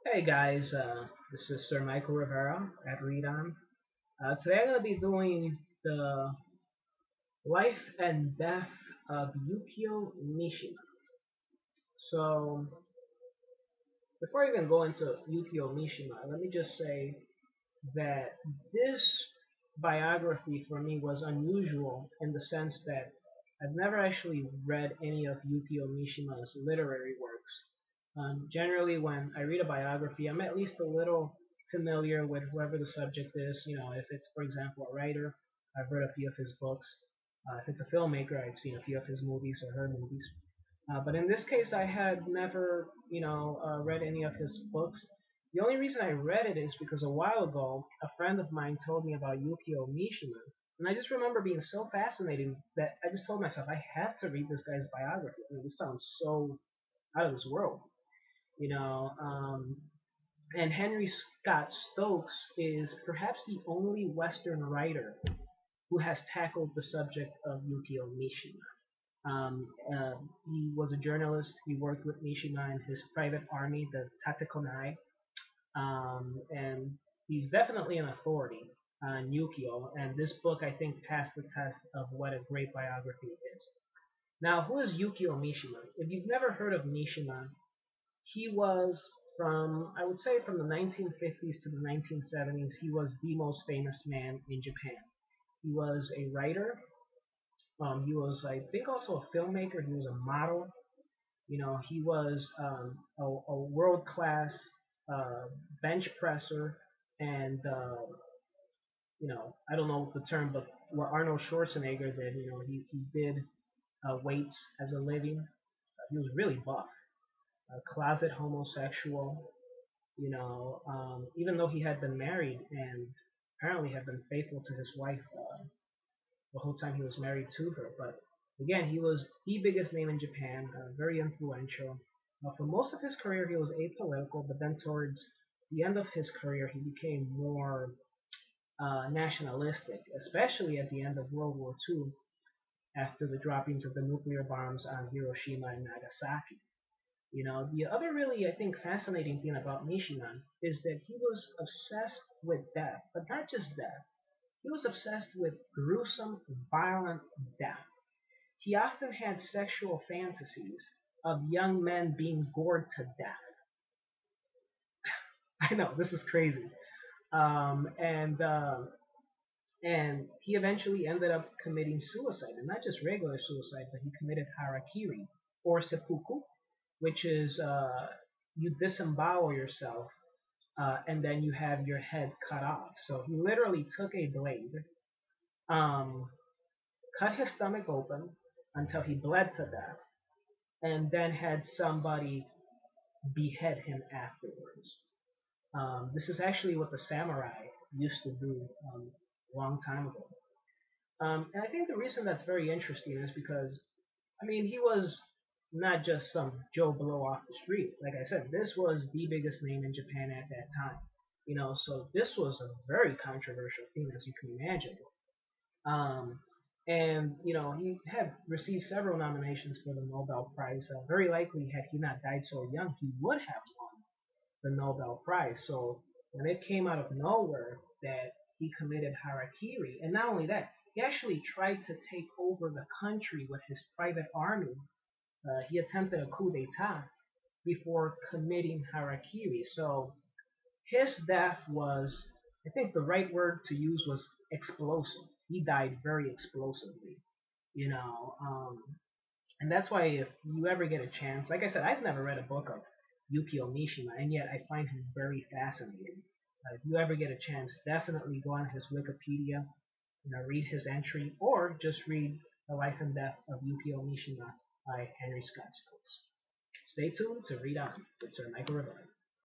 Hey guys, this is Sir Michael Rivera at Read On. Today I'm going to be doing the life and death of Yukio Mishima. So, before I even go into Yukio Mishima, let me just say that this biography for me was unusual in the sense that I've never actually read any of Yukio Mishima's literary works. Generally, when I read a biography, I'm at least a little familiar with whoever the subject is. If it's, for example, a writer, I've read a few of his books. If it's a filmmaker, I've seen a few of his movies or her movies. But in this case, I had never, read any of his books. The only reason I read it is because a while ago, a friend of mine told me about Yukio Mishima, and I just remember being so fascinating that I just told myself I have to read this guy's biography. I mean, this sounds so out of this world, you know. And Henry Scott Stokes is perhaps the only Western writer who has tackled the subject of Yukio Mishima. He was a journalist. He worked with Mishima in his private army, the Tatekonai, and he's definitely an authority on Yukio. And this book, I think, passed the test of what a great biography is. Now, who is Yukio Mishima? If you've never heard of Mishima, he was I would say, from the 1950s to the 1970s, he was the most famous man in Japan. He was a writer. He was, I think, also a filmmaker. He was a model. He was a world class bench presser, and I don't know the term, but what Arnold Schwarzenegger did, he did weights as a living. He was really buff, a closet homosexual. Even though he had been married and apparently had been faithful to his wife the whole time he was married to her. But again, he was the biggest name in Japan, very influential. For most of his career, he was apolitical, but then towards the end of his career, he became more nationalistic, especially at the end of World War II, after the droppings of the nuclear bombs on Hiroshima and Nagasaki. The other really, I think, fascinating thing about Mishima is that he was obsessed with death, but not just death. He was obsessed with gruesome, violent death. He often had sexual fantasies of young men being gored to death. I know, this is crazy. Um, and uh, and he eventually ended up committing suicide, and not just regular suicide, but he committed hara-kiri or seppuku, which is you disembowel yourself and then you have your head cut off. So he literally took a blade, um, cut his stomach open until he bled to death, and then had somebody behead him afterwards. This is actually what the samurai used to do a long time ago. And I think the reason that's very interesting is because, I mean, he was not just some Joe Blow off the street. Like I said, this was the biggest name in Japan at that time. So this was a very controversial thing, as you can imagine. Um, and he had received several nominations for the Nobel Prize. Very likely, had he not died so young, he would have won the Nobel Prize. So when it came out of nowhere that he committed harakiri, and not only that, he actually tried to take over the country with his private army. He attempted a coup d'état before committing harakiri. So his death was, I think the right word to use was explosive. He died very explosively, you know. And that's why if you ever get a chance, like I said, I've never read a book of Yukio Mishima, and yet I find him very fascinating. If you ever get a chance, definitely go on his Wikipedia, read his entry, or just read The Life and Death of Yukio Mishima by Henry Scott Stokes. Stay tuned to Read On with Sir Michael Rivera.